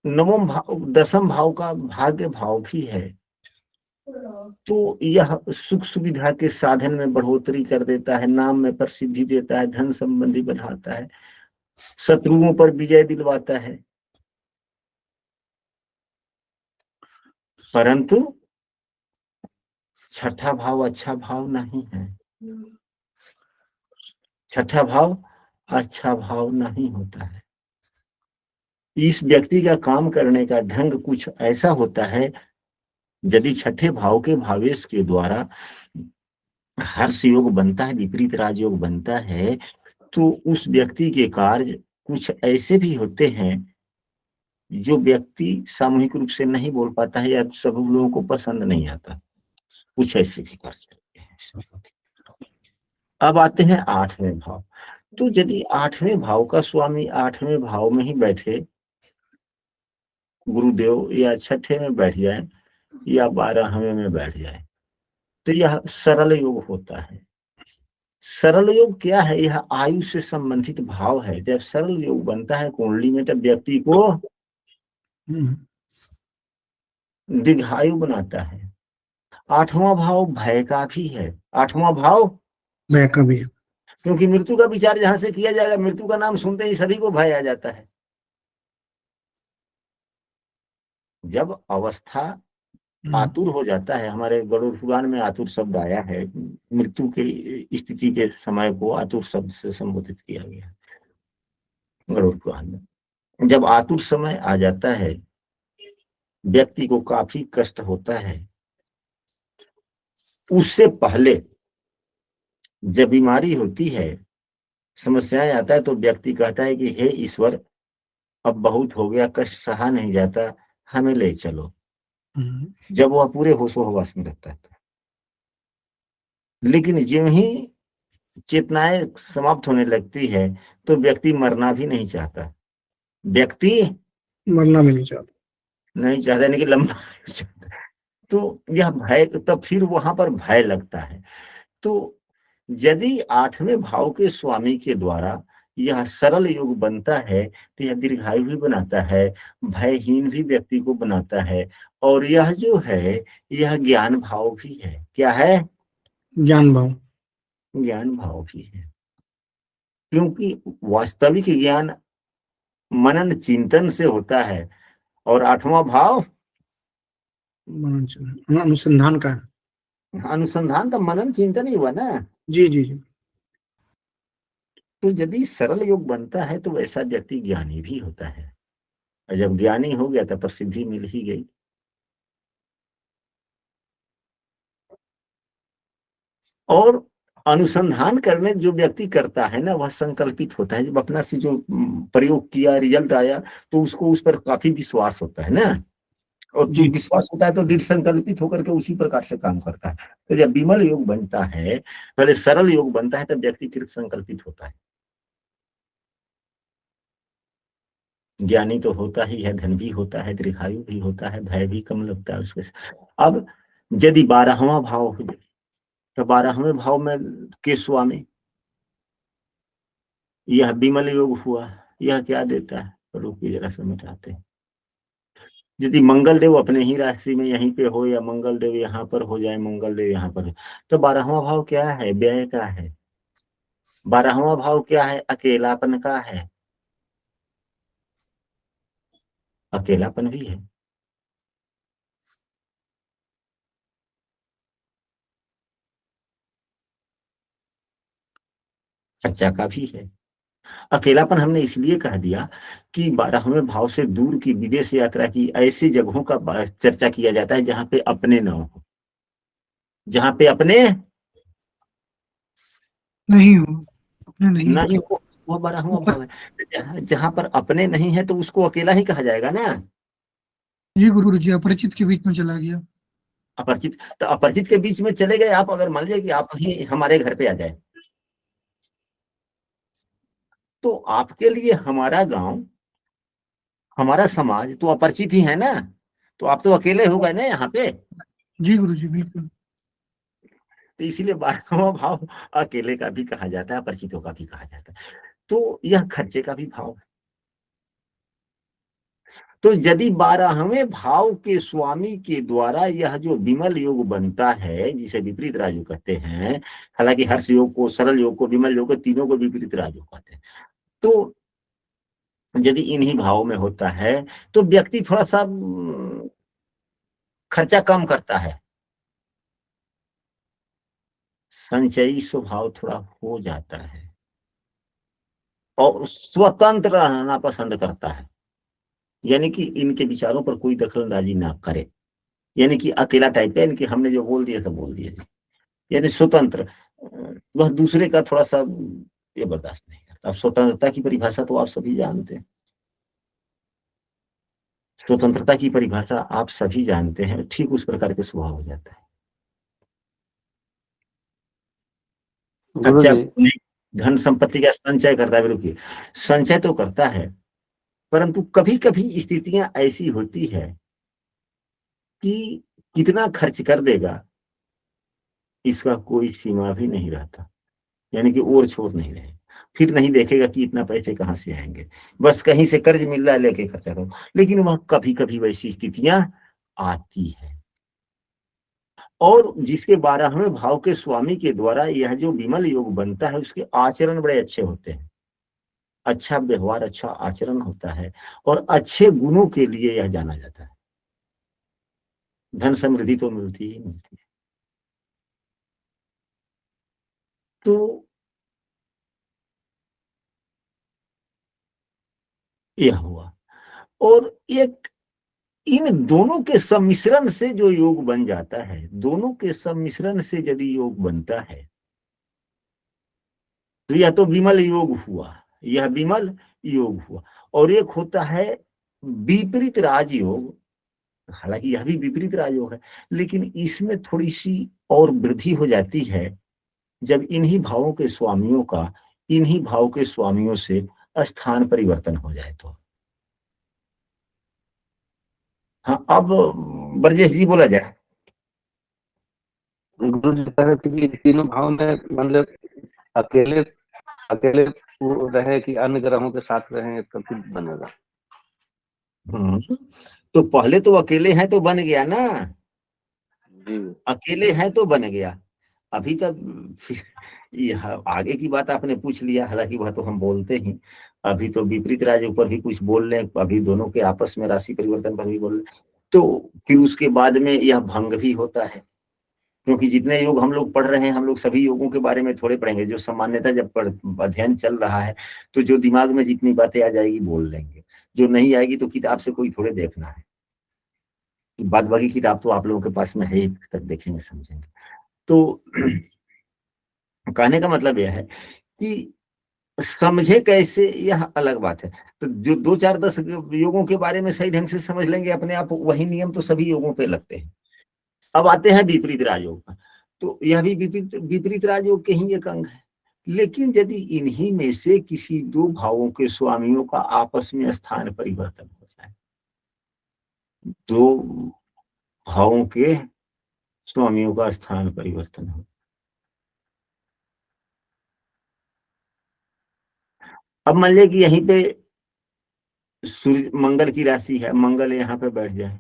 नवम भाव, दसम भाव का भाग्य भाव भी है। तो यह सुख सुविधा के साधन में बढ़ोतरी कर देता है, नाम में प्रसिद्धि देता है, धन संबंधी बढ़ाता है, शत्रुओं पर विजय दिलवाता है। परंतु छठा भाव अच्छा भाव नहीं है। छठा भाव अच्छा भाव नहीं होता है। इस व्यक्ति का काम करने का ढंग कुछ ऐसा होता है, यदि छठे भाव के भावेश के द्वारा हर्ष योग बनता है, विपरीत राजयोग बनता है, तो उस व्यक्ति के कार्य कुछ ऐसे भी होते हैं जो व्यक्ति सामूहिक रूप से नहीं बोल पाता है या सब लोगों को पसंद नहीं आता। कुछ ऐसे भी कार्य करते हैं। अब आते हैं आठवें भाव। तो यदि आठवें भाव का स्वामी आठवें भाव में ही बैठे, गुरुदेव, या छठे में बैठ जाए या 12वें में बैठ जाए, तो यह सरल योग होता है। सरल योग क्या है? यह आयु से संबंधित भाव है। जब सरल योग बनता है कुंडली में, तब व्यक्ति को दीर्घायु बनाता है। आठवां भाव भय का भी है। आठवां भाव भय का भी है, क्योंकि मृत्यु का विचार जहां से किया जाएगा, मृत्यु का नाम सुनते ही सभी को भय आ जाता है। जब अवस्था आतुर हो जाता है, हमारे गरुड़ पुराण में आतुर शब्द आया है, मृत्यु की स्थिति के समय को आतुर शब्द से संबोधित किया गया है गरुड़ पुराण में। जब आतुर समय आ जाता है, व्यक्ति को काफी कष्ट होता है। उससे पहले जब बीमारी होती है, समस्याएं आता है, तो व्यक्ति कहता है कि हे ईश्वर, अब बहुत हो गया, कष्ट सहा नहीं जाता, हमें ले चलो। जब वह पूरे होशो हवास में रहता है। लेकिन ज्यों ही चेतनाएं समाप्त होने लगती है, तो व्यक्ति मरना भी नहीं चाहता। व्यक्ति मरना भी नहीं चाहता, यानी कि लंबा चाहता। तो यह भय, तब फिर वहां पर भय लगता है। तो यदि आठवें भाव के स्वामी के द्वारा यह सरल योग बनता है, तो यह दीर्घायु भी बनाता है, भयहीन भी व्यक्ति को बनाता है, और यह जो है, यह ज्ञान भाव भी है। क्या है? ज्ञान भाव, ज्ञान भाव भी है। क्योंकि वास्तविक ज्ञान मनन चिंतन से होता है, और आठवां भाव अनुसंधान का है। अनुसंधान का मनन चिंतन ही हुआ ना। जी जी जी। तो यदि सरल योग बनता है, तो वैसा व्यक्ति ज्ञानी भी होता है। और जब ज्ञानी हो गया, तो प्रसिद्धि मिल ही गई। और अनुसंधान करने जो व्यक्ति करता है ना, वह संकल्पित होता है। जब अपना से जो प्रयोग किया, रिजल्ट आया, तो उसको उस पर काफी विश्वास होता है ना। और जो विश्वास होता है, तो दृढ़ संकल्पित होकर के उसी प्रकार से काम करता है। तो जब विमल योग बनता है, पहले सरल योग बनता है, तब व्यक्ति दृढ़ संकल्पित होता है। ज्ञानी तो होता ही है, धन भी होता है, दीर्घायु भी होता है, भय भी कम लगता है उसके। अब यदि 12वां भाव हो जाए, तो 12वें भाव में के स्वामी, यह विमल योग हुआ। यह क्या देता है? रुकिए जरा समझाते हैं। यदि मंगल देव अपने ही राशि में यहीं पे हो, या मंगल देव यहाँ पर हो जाए, मंगल देव यहाँ पर हो, तो 12वां भाव क्या है? व्यय का है। 12वां भाव क्या है? अकेलापन का है। अकेलापन भी है। चर्चा का भी है। अकेलापन हमने इसलिए कह दिया कि 12वें भाव से दूर की विदेश यात्रा की, ऐसी जगहों का चर्चा किया जाता है जहां पे अपने न हो, जहां पे अपने नहीं हो, अपने नहीं नहीं हो, वो 12वां भाव है। जहां पर अपने नहीं है, तो उसको अकेला ही कहा जाएगा ना। ये गुरु जी अपरिचित के बीच में चला गया। अपरिचित, तो अपरिचित के बीच में चले गए आप। अगर मान लीजिए कि आप ही हमारे घर पे आ जाए, तो आपके लिए हमारा गांव, हमारा समाज तो अपरिचित ही है ना। तो आप तो अकेले हो गए ना यहाँ पे, जी गुरुजी बिल्कुल। तो इसीलिए 12वां भाव अकेले का भी कहा जाता है, परिचितों का भी कहा जाता है। तो यह खर्चे का भी भाव है। तो यदि 12वें भाव के स्वामी के द्वारा यह जो विमल योग बनता है, जिसे विपरीत राजयोग कहते हैं, हालांकि हर्ष योग को, सरल योग को, विमल योग को, तीनों को विपरीत राजयोग कहते हैं। तो यदि इन्हीं भावों में होता है तो व्यक्ति थोड़ा सा खर्चा कम करता है, संचयी स्वभाव थोड़ा हो जाता है और स्वतंत्र रहना पसंद करता है, यानी कि इनके विचारों पर कोई दखलंदाजी ना करे, यानी कि अकेला टाइप का, इनके हमने जो बोल दिया था बोल दिया, यानी स्वतंत्र। वह दूसरे का थोड़ा सा ये बर्दाश्त नहीं करता। अब स्वतंत्रता की परिभाषा तो आप सभी जानते हैं, स्वतंत्रता की परिभाषा आप सभी जानते हैं, ठीक उस प्रकार के स्वभाव हो जाता है। अच्छा, गुरुजी धन संपत्ति का संचय करता है, रुकिए, संचय तो करता है, परंतु कभी कभी स्थितियां ऐसी होती है कि कितना खर्च कर देगा इसका कोई सीमा भी नहीं रहता, यानी कि ओर छोर नहीं रहे, फिर नहीं देखेगा कि इतना पैसे कहाँ से आएंगे, बस कहीं से कर्ज मिल रहा है लेके खर्चा करो। लेकिन वह कभी कभी वैसी स्थितियां आती है, और जिसके 12वें भाव के स्वामी के द्वारा यह जो विमल योग बनता है, उसके आचरण बड़े अच्छे होते हैं, अच्छा व्यवहार, अच्छा आचरण होता है, और अच्छे गुणों के लिए यह जाना जाता है। धन समृद्धि तो मिलती ही मिलती है। तो यह हुआ, और एक इन दोनों के सम्मिश्रण से जो योग बन जाता है, दोनों के सम्मिश्रण से यदि योग बनता है तो यह तो विमल योग हुआ, यह विमल योग हुआ। और एक होता है विपरीत राजयोग, हालांकि यह भी विपरीत राजयोग है, लेकिन इसमें थोड़ी सी और वृद्धि हो जाती है जब इन्हीं भावों के स्वामियों का इन्हीं भाव के स्वामियों से स्थान परिवर्तन हो जाए तो। हाँ, अब ब्रजेश जी बोला जाए। गुरुजी कह रहे थे कि तीनों भाव में मतलब अकेले अकेले वो रहे कि अन्य ग्रहों के साथ रहे तो फिर बनेगा। तो पहले तो अकेले हैं तो बन गया ना, जी अकेले हैं तो बन गया। अभी तक यह आगे की बात आपने पूछ लिया, हालांकि वह तो हम बोलते ही, अभी तो विपरीत राज्य ऊपर भी कुछ बोल रहे हैं, अभी दोनों के आपस में राशि परिवर्तन पर भी बोल रहे हैं। तो फिर उसके बाद में यह भंग भी होता है, क्योंकि जितने योग हम लोग पढ़ रहे हैं, हम लोग सभी योगों के बारे में थोड़े पढ़ेंगे, जो सामान्यतः जब अध्ययन चल रहा है तो जो दिमाग में जितनी बातें आ जाएगी बोल लेंगे, जो नहीं आएगी तो किताब से कोई थोड़े देखना है, बाद बाकी किताब तो आप लोगों के पास में है ही, पुस्तक देखेंगे समझेंगे। तो कहने का मतलब यह है कि समझे कैसे यह अलग बात है। तो जो 2 4 10 योगों के बारे में सही ढंग से समझ लेंगे अपने आप, वही नियम तो सभी योगों पे लगते हैं। अब आते हैं विपरीत राजयोग पर, तो यह भी विपरीत राजयोग के ही एक अंग है। लेकिन यदि इन्हीं में से किसी 2 भावों के स्वामियों का आपस में स्थान परिवर्तन हो जाए, 2 भावों के स्वामियों का स्थान परिवर्तन हो, अब मान लिया कि यहीं पे सूर्य मंगल की राशि है, मंगल यहाँ पे बैठ जाए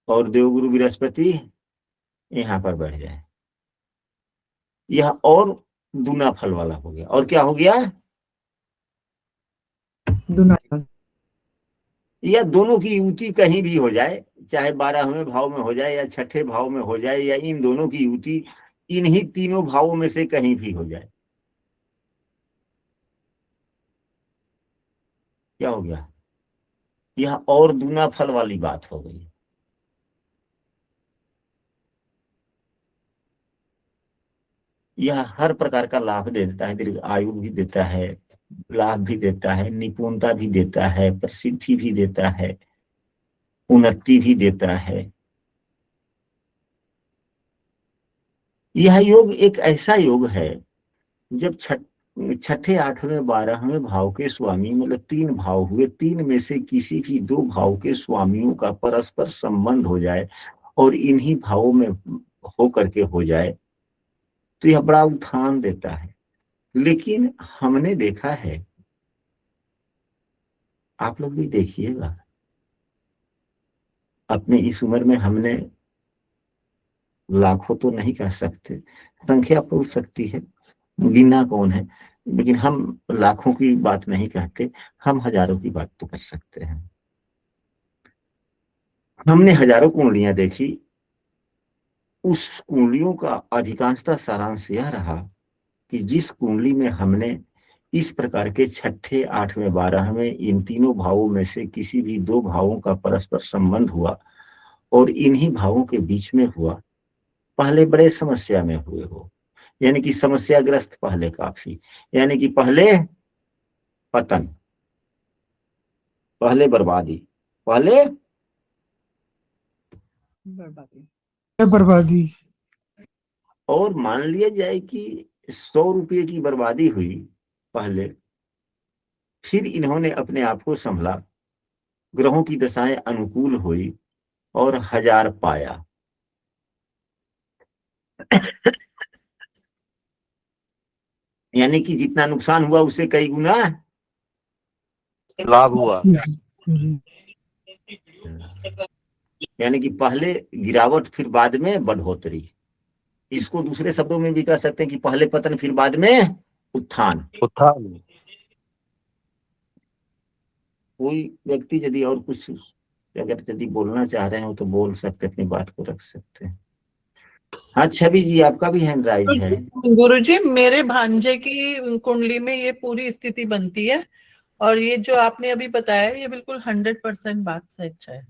और देवगुरु बृहस्पति यहाँ पर बैठ जाए, यह और दूना फल वाला हो गया। और क्या हो गया? दुना या दोनों की युति कहीं भी हो जाए, चाहे 12वें भाव में हो जाए या 6ठे भाव में हो जाए, या इन दोनों की युति इन्हीं तीनों भावों में से कहीं भी हो जाए, क्या हो गया? यह और दूना फल वाली बात हो गई। यह हर प्रकार का लाभ देता है, दीर्घ आयु भी देता है, लाभ भी देता है, निपुणता भी देता है, प्रसिद्धि भी देता है, उन्नति भी देता है। यह योग एक ऐसा योग है, जब छठे, आठवें, 12वें भाव के स्वामी मतलब 3 भाव हुए, 3 में से किसी भी 2 भाव के स्वामियों का परस्पर संबंध हो जाए और इन्हीं भावों में हो करके हो जाए तो यह बड़ा उत्थान देता है। लेकिन हमने देखा है, आप लोग भी देखिएगा, अपने इस उम्र में हमने लाखों तो नहीं कह सकते, संख्या पहुंच सकती है, गिनना कौन है, लेकिन हम लाखों की बात नहीं कहते, हम हजारों की बात तो कर सकते हैं। हमने हजारों कुंडलियां देखी, उस कुंडलियों का अधिकांशतः सारांश यह रहा कि जिस कुंडली में हमने इस प्रकार के छठे, 8वें, 12वें इन तीनों भावों में से किसी भी 2 भावों का परस्पर संबंध हुआ और इन्हीं भावों के बीच में हुआ, पहले बड़े समस्या में हुए हो, यानी कि समस्याग्रस्त पहले काफी, यानी कि पहले पतन, पहले बर्बादी, पहले बर्बादी। और मान लिया जाए कि 100 रुपये की बर्बादी हुई पहले, फिर इन्होंने अपने आप को संभला, ग्रहों की दशाएं अनुकूल हुई और 1000 पाया। यानी कि जितना नुकसान हुआ उससे कई गुना लाभ हुआ। यानी कि पहले गिरावट फिर बाद में बढ़ोतरी। इसको दूसरे शब्दों में भी कह सकते हैं कि पहले पतन फिर बाद में उत्थान। उत्थान। कोई व्यक्ति यदि और कुछ अगर यदि बोलना चाह रहे हो तो बोल सकते, अपनी बात को रख सकते हैं। हाँ छवि जी, आपका भी हैंड राइज है। गुरुजी, मेरे भांजे की कुंडली में ये पूरी स्थिति बनती है और ये जो आपने अभी बताया ये बिल्कुल 100% बात सच है।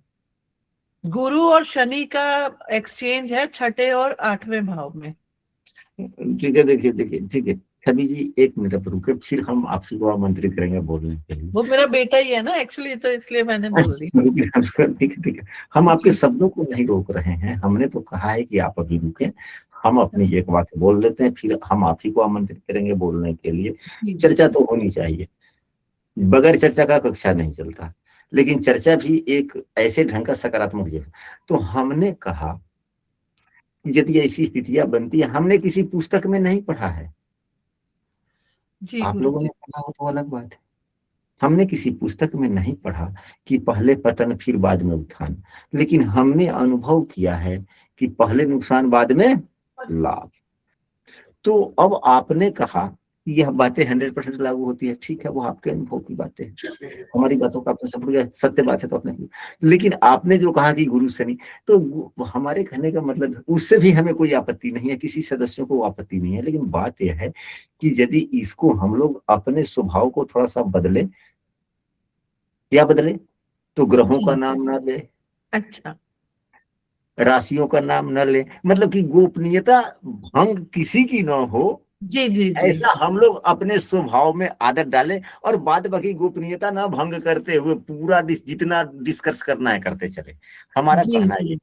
गुरु और शनि का एक्सचेंज है छठे और 8वें भाव में। ठीक है, देखिए देखिए, ठीक है छवि जी, 1 मिनट पर रुके, फिर हम आपसे को आमंत्रित करेंगे बोलने के लिए। वो मेरा बेटा ही है ना एक्चुअली, तो इसलिए मैंने बोल दिया। ठीक है, ठीक है, हम आपके शब्दों को नहीं रोक रहे हैं, हमने तो कहा है कि आप अभी रुके, हम अपनी एक बात बोल लेते हैं, फिर हम आप ही को आमंत्रित करेंगे बोलने के लिए। चर्चा तो होनी चाहिए, बगैर चर्चा का कक्षा नहीं चलता, लेकिन चर्चा भी एक ऐसे ढंग का सकारात्मक जो है। तो हमने कहा कि यदि ऐसी स्थितियां बनती है, हमने किसी पुस्तक में नहीं पढ़ा है, जी आप गुरु लोगों ने पढ़ा हो तो अलग बात है, हमने किसी पुस्तक में नहीं पढ़ा कि पहले पतन फिर बाद में उत्थान, लेकिन हमने अनुभव किया है कि पहले नुकसान बाद में लाभ। तो अब आपने कहा यह बातें 100% लागू होती है, ठीक है, वो आपके अनुभव की बातें हैं, हमारी बातों का आपने समझ गया, सत्य बात है तो आपने, लेकिन आपने जो कहा कि गुरु शनि, तो हमारे कहने का मतलब उससे भी हमें कोई आपत्ति नहीं है, किसी सदस्यों को आपत्ति नहीं है, लेकिन बात यह है कि यदि इसको हम लोग अपने स्वभाव को थोड़ा सा बदले, क्या बदले, तो ग्रहों का नाम ना ले, अच्छा, राशियों का नाम न ले, मतलब कि गोपनीयता भंग किसी की न हो, जी जी जी ऐसा हम लोग अपने स्वभाव में आदत डालें और बाद बाकी गोपनीयता ना भंग करते हुए पूरा जितना डिस्कस करना है करते चले, हमारा जी कहना जी, ये।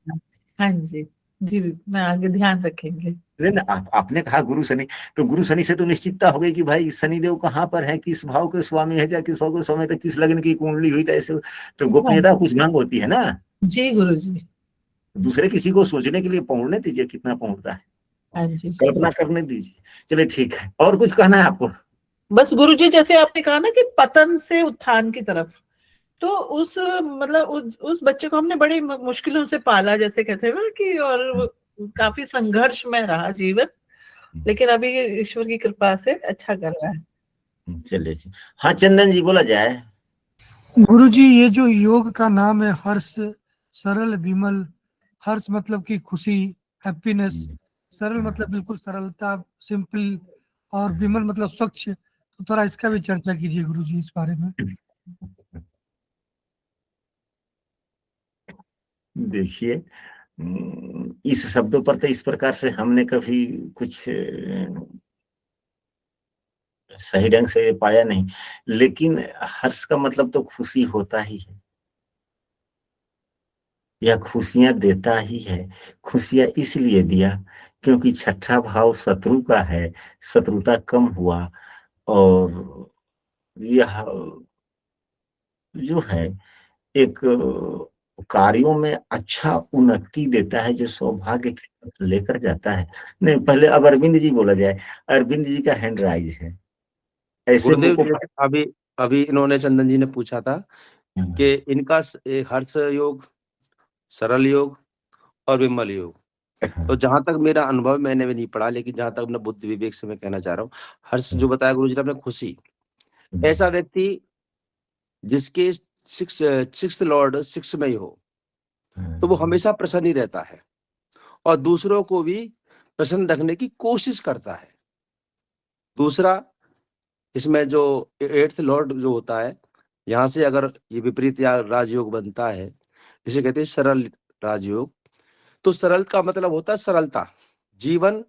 हाँ जी जी, मैं आगे ध्यान रखेंगे। लेकिन आपने कहा गुरु शनि, तो गुरु शनि से तो निश्चितता हो गई कि भाई शनिदेव कहाँ पर है, किस भाव के स्वामी है, या किस भाव के स्वामी, किस लग्न की कुंडली हुई, तो ऐसे तो हाँ गोपनीयता जी कुछ भंग होती है ना। जी गुरु जी, दूसरे किसी को सोचने के लिए पहुंचने दीजिए, कितना पहुंचता है, हाँ जी। कल्पना करने दीजिए। चलिए ठीक है, और कुछ कहना है आपको? बस गुरु जी, जैसे आपने कहा ना कि पतन से उत्थान की तरफ, तो उस मतलब उस बच्चे को हमने बड़ी मुश्किलों से पाला, जैसे कहते हैं ना कि, और वो काफी संघर्ष में रहा जीवन, लेकिन अभी ईश्वर की कृपा से अच्छा कर रहा है। चलिए जी, हाँ चंदन जी बोला जाए। गुरुजी, ये जो योग का नाम है हर्ष, सरल, विमल, हर्ष मतलब कि खुशी, हैप्पीनेस, सरल मतलब बिल्कुल सरलता, सिंपल, और विमल मतलब स्वच्छ, तो थोड़ा इसका भी चर्चा कीजिए गुरुजी इस बारे में। देखिए, इस शब्दों पर तो इस प्रकार से हमने कभी कुछ सही ढंग से पाया नहीं, लेकिन हर्ष का मतलब तो खुशी होता ही है, या खुशियां देता ही है। खुशियां इसलिए दिया क्योंकि छठा भाव शत्रु का है, शत्रुता कम हुआ और यह जो है एक कार्यों में अच्छा उन्नति देता है, जो सौभाग्य की तरफ लेकर जाता है। नहीं, पहले अब अरविंद जी बोला जाए। अरविंद जी का हैंड राइज है, ऐसे गुरुदेव मुझको जी, अभी अभी इन्होंने चंदन जी ने पूछा था कि हाँ, इनका हर्ष योग, सरल योग और विमल योग। तो जहां तक मेरा अनुभव, मैंने भी नहीं पढ़ा, लेकिन जहां तक अपना बुद्धि विवेक से मैं कहना चाह रहा हूँ, हर्ष जो बताया गुरु जी ने, अपने खुशी, ऐसा व्यक्ति जिसके सिक्स लॉर्ड सिक्स में ही हो, तो वो हमेशा प्रसन्न ही रहता है और दूसरों को भी प्रसन्न रखने की कोशिश करता है। दूसरा, इसमें जो एट्थ लॉर्ड जो होता है, यहाँ से अगर ये विपरीत या राजयोग बनता है, इसे कहते हैं सरल राजयोग। तो सरल का मतलब होता है सरलता। जीवन,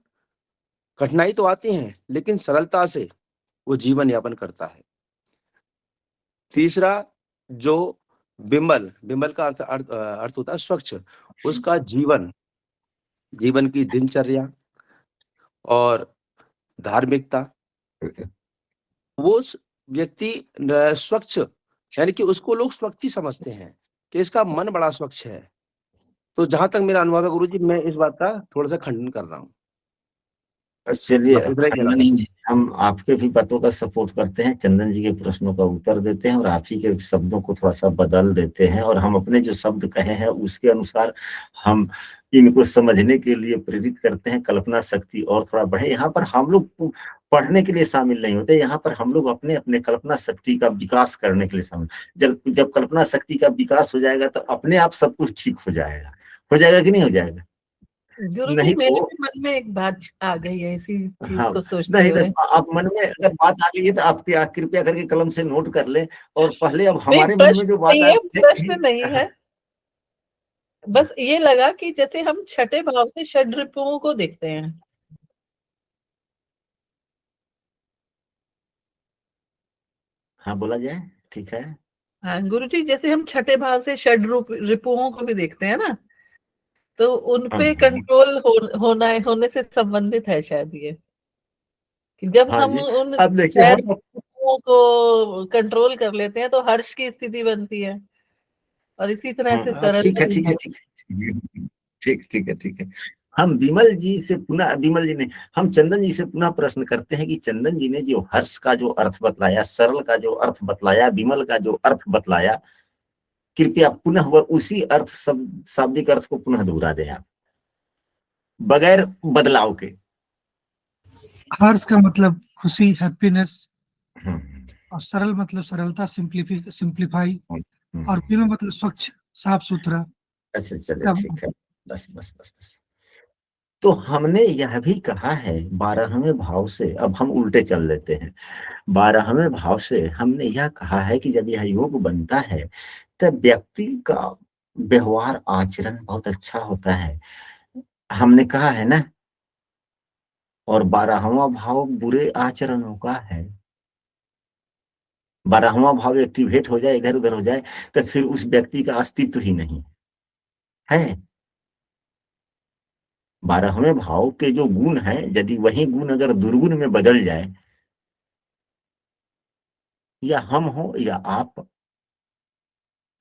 कठिनाई तो आती है लेकिन सरलता से वो जीवन यापन करता है। तीसरा, जो विमल, विमल का अर्थ होता है स्वच्छ। उसका जीवन की दिनचर्या और धार्मिकता, वो व्यक्ति स्वच्छ, यानी कि उसको लोग स्वच्छ ही समझते हैं कि इसका मन बड़ा स्वच्छ है। तो जहां तक मेरा अनुभव है गुरुजी, मैं इस बात का थोड़ा सा खंडन कर रहा हूँ। चलिए, बस इतना ही कहना खंडन था। ही, हम आपके भी बातों का सपोर्ट करते हैं, चंदन जी के प्रश्नों का उत्तर देते हैं और आप ही के शब्दों को थोड़ा सा बदल देते हैं, और हम अपने जो शब्द कहे हैं उसके अनुसार हम इनको समझने के लिए प्रेरित करते हैं। कल्पना शक्ति और थोड़ा बढ़े। यहाँ पर हम लोग पढ़ने के लिए शामिल नहीं होते, यहाँ पर हम लोग अपने अपने कल्पना शक्ति का विकास करने के लिए शामिल। जब कल्पना शक्ति का विकास हो जाएगा तो अपने आप सब कुछ ठीक हो जाएगा। हो जाएगा कि नहीं हो जाएगा? गुरु जी, नहीं मेरे तो भी मन में एक बात आ गई है इसी चीज हाँ, को सोचते नहीं हुए। तो आप मन में अगर बात आ गई है तो आप कृपया करके कलम से नोट कर लें। और पहले अब नहीं, हमारे मन में जो बात नहीं आ है, रही प्रश्न नहीं है, बस ये लगा कि जैसे हम छठे भाव से षड रिपुओं को देखते हैं। हाँ, बोला जाए, ठीक है। हाँ गुरु जी, जैसे हम छठे भाव से षड रिपुओं को भी देखते हैं ना, तो उन पे हाँ कंट्रोल होने से संबंधित है शायद ये, कि जब हाँ हम जी, उन अब देखिए पैर हम को कंट्रोल कर लेते हैं तो हर्ष की स्थिति बनती है, और इसी तरह से हाँ, ठीक सरलता है, भी ठीक है, है। ठीक है, ठीक ठीक है, ठीक है। हम विमल जी से पुनः, विमल जी ने, हम चंदन जी से पुनः प्रश्न करते हैं कि चंदन जी ने जो हर्ष का जो अर्थ बतलाया, सरल का जो अर्थ बतलाया, विमल का जो अर्थ बतलाया, कृपया पुनः वह उसी अर्थ, शाब्दिक अर्थ को पुनः दोहरा दें आप, बगैर बदलाव के। हर्ष का मतलब खुशी, हैप्पीनेस, हम्म, और सरल मतलब सरलता, सिंप्लीफाई, हम्म, और विमल मतलब स्वच्छ, साफ सुथरा। अच्छा, चले, क्या ठीक है। बस बस बस बस। तो हमने यह भी कहा है 12वें भाव से, अब हम उल्टे चल लेते हैं। 12वें भाव से हमने यह कहा है कि जब यह योग बनता है तब व्यक्ति का व्यवहार आचरण बहुत अच्छा होता है, हमने कहा है ना। और 12वां भाव बुरे आचरणों का है। 12वां भाव एक्टिवेट हो जाए, इधर उधर हो जाए, तो फिर उस व्यक्ति का अस्तित्व ही नहीं है। 12वें भाव के जो गुण हैं, यदि वही गुण अगर दुर्गुण में बदल जाए, या हम हो या आप,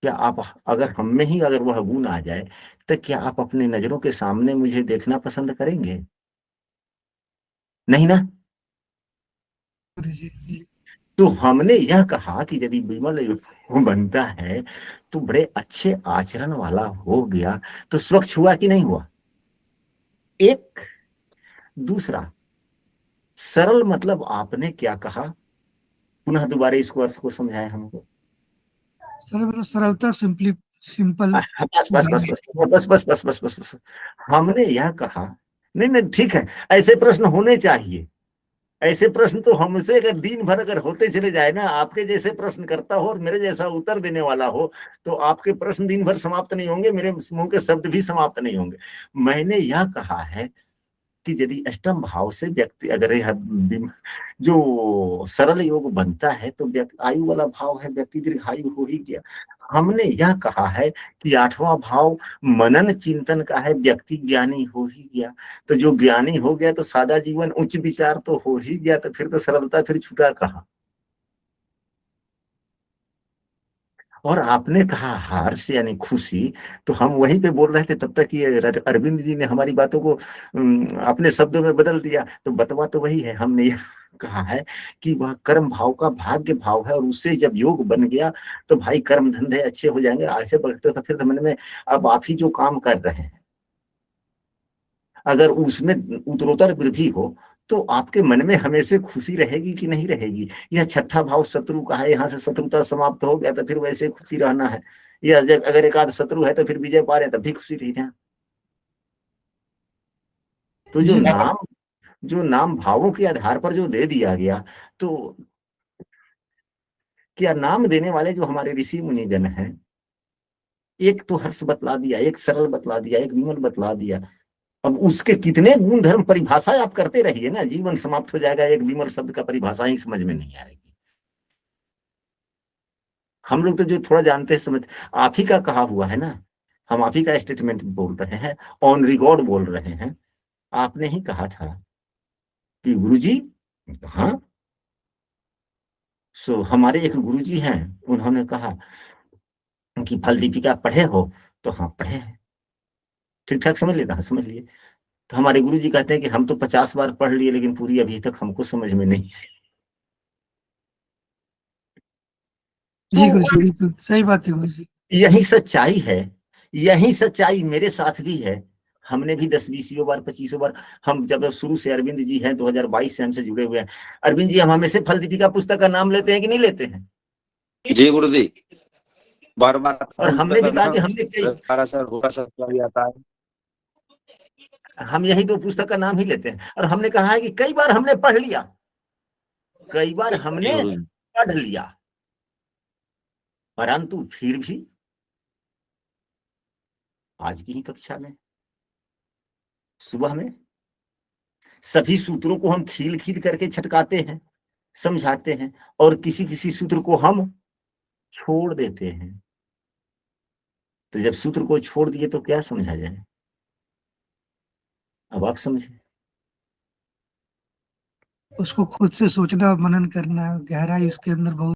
क्या आप, अगर हम में ही अगर वह गुण आ जाए, तो क्या आप अपने नजरों के सामने मुझे देखना पसंद करेंगे? नहीं ना। जी। तो हमने यह कहा कि यदि विमल बनता है तो बड़े अच्छे आचरण वाला हो गया, तो स्वच्छ हुआ कि नहीं हुआ? एक, दूसरा, सरल मतलब आपने क्या कहा? पुनः दोबारा इसको अर्थ को समझाए हमको। सरल मतलब सरलता, सिंपल। बस बस बस बस बस बस बस बस बस बस। हमने यह कहा, नहीं नहीं, ठीक है, ऐसे प्रश्न होने चाहिए। ऐसे प्रश्न तो हमसे अगर दिन भर अगर होते चले जाए ना, आपके जैसे प्रश्न करता हो और मेरे जैसा उत्तर देने वाला हो, तो आपके प्रश्न दिन भर समाप्त नहीं होंगे, मेरे मुंह के शब्द भी समाप्त नहीं होंगे। मैंने यह कहा है कि यदि अष्टम भाव से व्यक्ति अगर जो सरल योग बनता है तो आयु वाला भाव है, व्यक्ति दीर्घायु हो ही गया। हमने यह कहा है कि 8वां भाव मनन चिंतन का है, व्यक्ति ज्ञानी हो ही गया। तो जो ज्ञानी हो गया तो सादा जीवन उच्च विचार तो हो ही गया, तो फिर तो सरलता फिर छूटा कहाँ। और आपने कहा हर्ष यानी खुशी, तो हम वहीं पे बोल रहे थे तब तक ये अरविंद जी ने हमारी बातों को अपने शब्दों में बदल दिया। तो बतवा तो वही है, हमने यह कहा है कि वह कर्म भाव का भाग्य भाव है, और उससे जब योग बन गया तो भाई कर्म धंधे अच्छे हो जाएंगे, आगे बढ़ते तो फिर मन में अब आप ही जो काम कर रहे हैं अगर उसमें उत्तरोत्तर वृद्धि हो तो आपके मन में हमेशा खुशी रहेगी कि नहीं रहेगी। यह 6ठा भाव शत्रु का है, यहाँ से शत्रुता समाप्त हो गया तो फिर वैसे खुशी रहना है, या अगर एक आध शत्रु है तो फिर विजय पा रहे हैं तब भी खुशी रही है। तो जो नाम भावों के आधार पर जो दे दिया गया, तो क्या नाम देने वाले जो हमारे ऋषि मुनिजन हैं, एक तो हर्ष बतला दिया, एक सरल बतला दिया, एक विमल बतला दिया। अब उसके कितने गुण धर्म परिभाषा आप करते रहिए ना, जीवन समाप्त हो जाएगा, एक विमल शब्द का परिभाषा ही समझ में नहीं आएगी। हम लोग तो जो थोड़ा जानते हैं समझ, आप ही का कहा हुआ है ना, हम आप ही का स्टेटमेंट बोल रहे हैं, ऑन रिकॉर्ड बोल रहे हैं। आपने ही कहा था कि गुरुजी, हाँ, सो हमारे एक गुरुजी हैं, उन्होंने कहा कि फल दीपिका पढ़े हो, तो हाँ पढ़े हैं, ठीक ठाक समझ लेता, हाँ समझ लिए। तो हमारे गुरुजी कहते हैं कि हम तो 50 बार पढ़ लिए लेकिन पूरी अभी तक हमको समझ में नहीं आई। जी गुरुजी, बिल्कुल सही बात है गुरुजी। यही सच्चाई है, यही सच्चाई मेरे साथ भी है। हमने भी 10-20 बार 25 बार, हम जब शुरू से अरविंद जी हैं 2022 से हमसे जुड़े हुए हैं। अरविंद जी, हम हमेशा फल दीपिका पुस्तक का नाम लेते हैं कि नहीं लेते हैं? जी गुरुजी, बार बार। और हमने भी कहा कि हमने आता है, हम यही 2 पुस्तक का नाम ही लेते हैं, और हमने कहा है कि कई बार हमने पढ़ लिया, कई बार हमने पढ़ लिया, परंतु फिर भी आज की ही कक्षा में सुबह में सभी सूत्रों को हम खील खील करके छटकाते हैं, समझाते हैं, और किसी किसी सूत्र को हम छोड़ देते हैं। तो जब सूत्र को छोड़ दिए तो क्या समझा जाए? अब आप समझे। उसको खुद से सोचना, मनन करना, गहराई उसके अंदर बहुत